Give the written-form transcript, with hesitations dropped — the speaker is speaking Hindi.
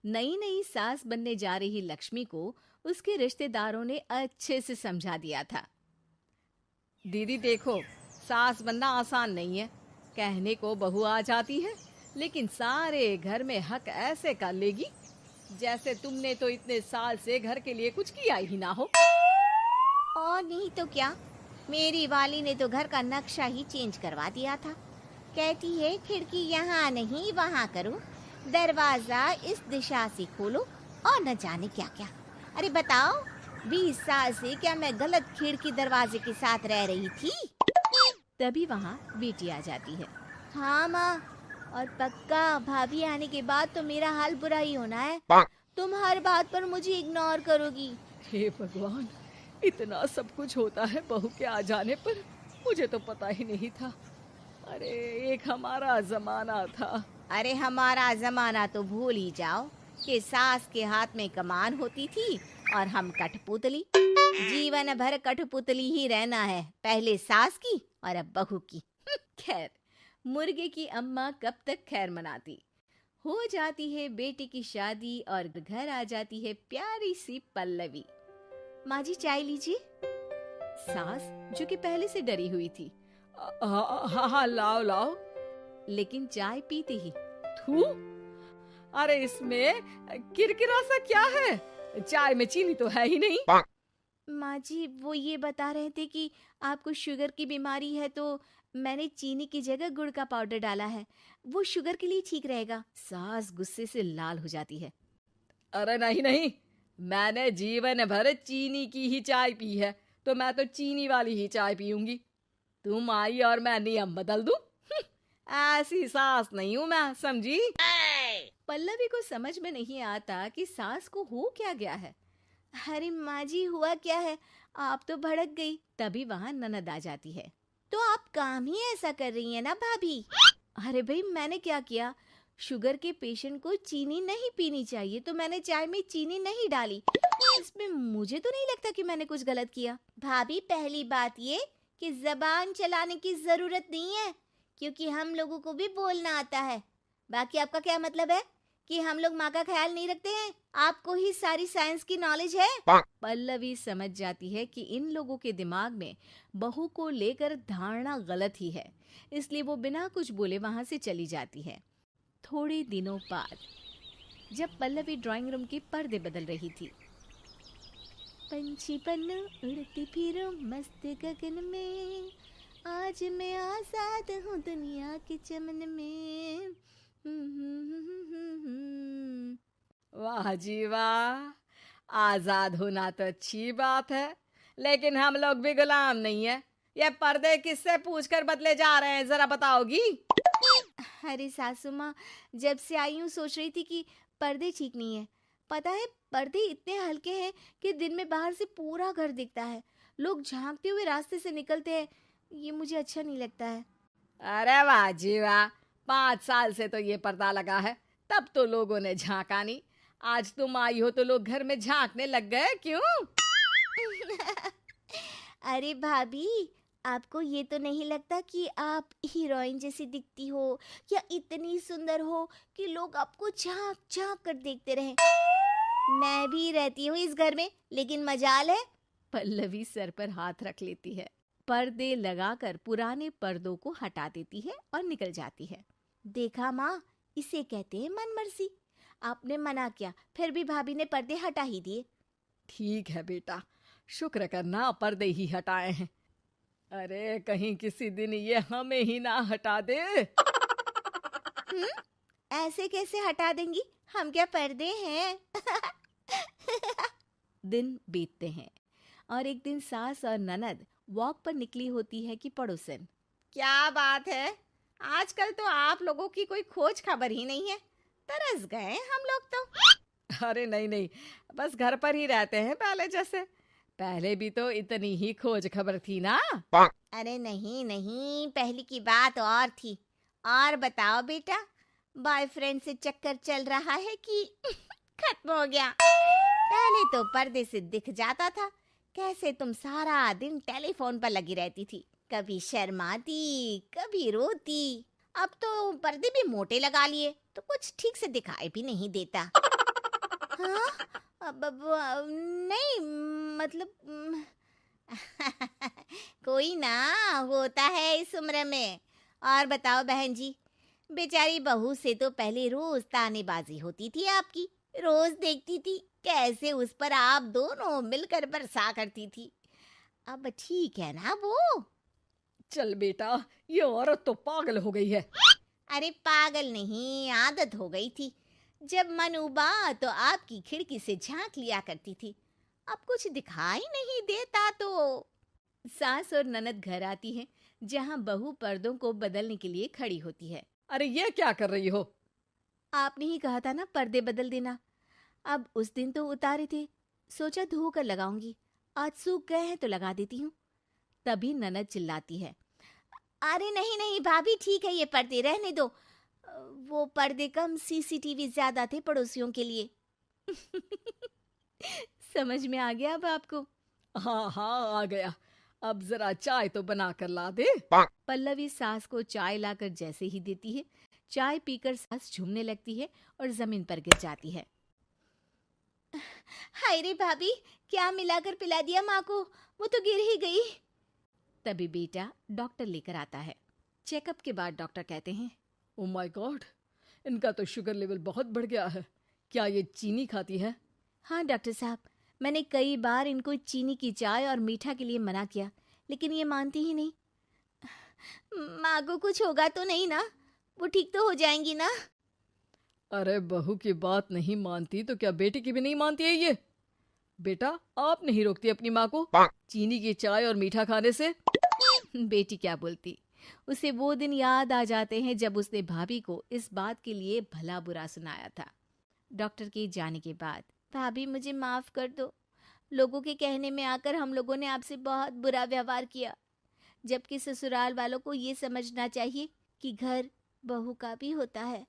नई नई सास बनने जा रही लक्ष्मी को उसके रिश्तेदारों ने अच्छे से समझा दिया था। दीदी देखो, सास बनना आसान नहीं है। कहने को बहू आ जाती है, लेकिन सारे घर में हक ऐसे कर लेगी जैसे तुमने तो इतने साल से घर के लिए कुछ किया ही ना हो। और नहीं तो क्या, मेरी वाली ने तो घर का नक्शा ही चेंज करवा दिया था। कहती है खिड़की यहाँ नहीं वहाँ करो, दरवाजा इस दिशा से खोलो और न जाने क्या क्या। अरे बताओ, 20 साल से क्या मैं गलत खिड़की दरवाजे के साथ रह रही थी? तभी वहाँ बेटी आ जाती है। हाँ माँ, और पक्का भाभी आने के बाद तो मेरा हाल बुरा ही होना है। तुम हर बात पर मुझे इग्नोर करोगी। हे भगवान, इतना सब कुछ होता है बहू के आ जाने पर, मुझे तो पता ही नहीं था। अरे एक हमारा जमाना था। अरे हमारा जमाना तो भूल ही जाओ कि सास के हाथ में कमान होती थी और हम कठपुतली। जीवन भर कठपुतली ही रहना है, पहले सास की और अब बहू की। खैर, मुर्गे की अम्मा कब तक खैर मनाती। हो जाती है बेटी की शादी और घर आ जाती है प्यारी सी पल्लवी। माँ जी चाय लीजिए। सास जो कि पहले से डरी हुई थी, हाँ हाँ लाओ लाओ, लेकिन चाय पीते ही थू, अरे इसमें किरकिरा सा क्या है? चाय में चीनी तो है ही नहीं। माँ जी वो ये बता रहे थे कि आपको शुगर की बीमारी है, तो मैंने चीनी की जगह गुड़ का पाउडर डाला है, वो शुगर के लिए ठीक रहेगा। सास गुस्से से लाल हो जाती है। अरे नहीं नहीं, मैंने जीवन भर चीनी की ही चाय पी है, तो मैं तो चीनी वाली ही चाय पीऊंगी। तुम आई और मैं नियम बदल दूं? ऐसी सास नहीं हूं मैं, समझी? पल्लवी को समझ में नहीं आता कि सास को हो क्या गया है। अरे माँ जी हुआ क्या है, आप तो भड़क गई। तभी वहाँ ननद आ जाती है। तो आप काम ही ऐसा कर रही है ना भाभी? अरे भाई मैंने क्या किया? शुगर के पेशेंट को चीनी नहीं पीनी चाहिए, तो मैंने चाय में चीनी नहीं डाली। इसमें मुझे तो नहीं लगता कि मैंने कुछ गलत किया। भाभी पहली बात ये कि जबान चलाने की जरूरत नहीं है, क्योंकि हम लोगों को भी बोलना आता है। बाकी आपका क्या मतलब है कि हम लोग माँ का ख्याल नहीं रखते हैं? आपको ही सारी साइंस की नॉलेज है। पल्लवी समझ जाती है कि इन लोगों के दिमाग में बहू को लेकर धारणा गलत ही है, इसलिए वो बिना कुछ बोले वहां से चली जाती है। थोड़े दिनों बाद जब पल्लवी ड्राइंग रूम के पर्दे बदल रही थी, पंछी पन्नू उड़ती फिरूं मस्त गगन में, आज मैं आजाद हूँ दुनिया के चमन में। वाह जी वाह, आजाद होना तो अच्छी बात है, लेकिन हम लोग भी गुलाम नहीं है। ये पर्दे किससे पूछकर बदले जा रहे हैं, जरा बताओगी? अरे सासू माँ, जब से आई हूँ सोच रही थी कि पर्दे ठीक नहीं है। पता है पर्दे इतने हल्के हैं कि दिन में बाहर से पूरा घर दिखता है, लोग झांकते हुए रास्ते से निकलते हैं, ये मुझे अच्छा नहीं लगता है। अरे वाह जी वाह, 5 साल से तो ये पर्दा लगा है, तब तो लोगों ने झांका नहीं। आज तुम आई हो तो लोग घर में झांकने लग गए, क्यों? अरे भाभी, आपको ये तो नहीं लगता कि आप हीरोइन जैसी दिखती हो, या इतनी सुंदर हो कि लोग आपको झांक झांक कर देखते रहे? मैं भी रहती हूँ इस घर में, लेकिन मजाल है। पल्लवी सर पर हाथ रख लेती है, पर्दे लगाकर पुराने पर्दों को हटा देती है और निकल जाती है। देखा माँ, इसे कहते हैं मनमर्जी। आपने मना किया, फिर भी भाभी ने पर्दे हटा ही दिए। ठीक है बेटा, शुक्र करना पर्दे ही हटाए हैं। अरे कहीं किसी दिन ये हमें ही ना हटा दे। ऐसे कैसे हटा देंगी, हम क्या पर्दे हैं? दिन बीतते हैं और एक दिन सास और ननद वॉक पर निकली होती है कि पड़ोसन, क्या बात है, आजकल तो आप लोगों की कोई खोज खबर ही नहीं है। तरस गए हम लोग तो। अरे नहीं नहीं, बस घर पर ही रहते हैं पहले जैसे। पहले भी तो इतनी ही खोज खबर थी ना। अरे नहीं नहीं, पहले की बात और थी। और बताओ बेटा, बॉयफ्रेंड से चक्कर चल रहा है कि खत्म हो गया? पहले तो पर्दे से दिख जाता था कैसे तुम सारा दिन टेलीफोन पर लगी रहती थी, कभी शर्माती कभी रोती। अब तो पर्दे भी मोटे लगा लिए तो कुछ ठीक से दिखाई भी नहीं देता। हाँ? नहीं, मतलब कोई ना होता है इस उम्र में। और बताओ बहन जी, बेचारी बहू से तो पहले रोज तानेबाजी होती थी आपकी, रोज देखती थी कैसे उस पर आप दोनों मिलकर बरसा करती थी। अब ठीक है ना वो? चल बेटा, ये औरत तो पागल हो गई है। अरे पागल नहीं, आदत हो गई थी। जब मन उबा तो आपकी खिड़की से झांक लिया करती थी। अब कुछ दिखाई नहीं देता तो। सास और ननद घर आती हैं, जहां बहू पर्दों को बदलने के लिए खड़ी होती है। अरे ये क्या कर रही हो? आपने ही कहा था ना पर्दे बदल देना। अब उस दिन तो उतारे थे, सोचा धो कर लगाऊंगी। आज सूख गए हैं तो लगा देती हूँ। तभी ननद चिल्लाती है, अरे नहीं नहीं भाभी, ठीक है ये पर्दे रहने दो। वो पर्दे कम, सीसीटीवी ज्यादा थे पड़ोसियों के लिए। समझ में आ गया अब आपको? हाँ हाँ, आ गया। अब जरा चाय तो बना कर ला दे। पल्लवी सास को चाय लाकर जैसे ही देती है, चाय पीकर सास झूमने लगती है और जमीन पर गिर जाती है। हाय रे भाभी, क्या मिलाकर पिला दिया माँ को, वो तो गिर ही गई। तभी बेटा डॉक्टर लेकर आता है। चेकअप के बाद डॉक्टर कहते हैं, ओ माय गॉड, इनका तो शुगर लेवल बहुत बढ़ गया है। क्या ये चीनी खाती है? हाँ डॉक्टर साहब, मैंने कई बार इनको चीनी की चाय और मीठा के लिए मना किया, लेकिन ये मानती ही नहीं। माँ को कुछ होगा तो नहीं ना? वो ठीक तो हो जाएंगी ना? अरे बहू की बात नहीं मानती तो क्या बेटी की भी नहीं मानती है ये? बेटा, आप नहीं रोकती अपनी माँ को चीनी की चाय और मीठा खाने से? बेटी क्या बोलती, उसे वो दिन याद आ जाते हैं जब उसने भाभी को इस बात के लिए भला बुरा सुनाया था। डॉक्टर के जाने के बाद, भाभी मुझे माफ कर दो, लोगों के कहने में आकर हम लोगों ने आपसे बहुत बुरा व्यवहार किया, जबकि ससुराल वालों को ये समझना चाहिए कि घर बहू का भी होता है।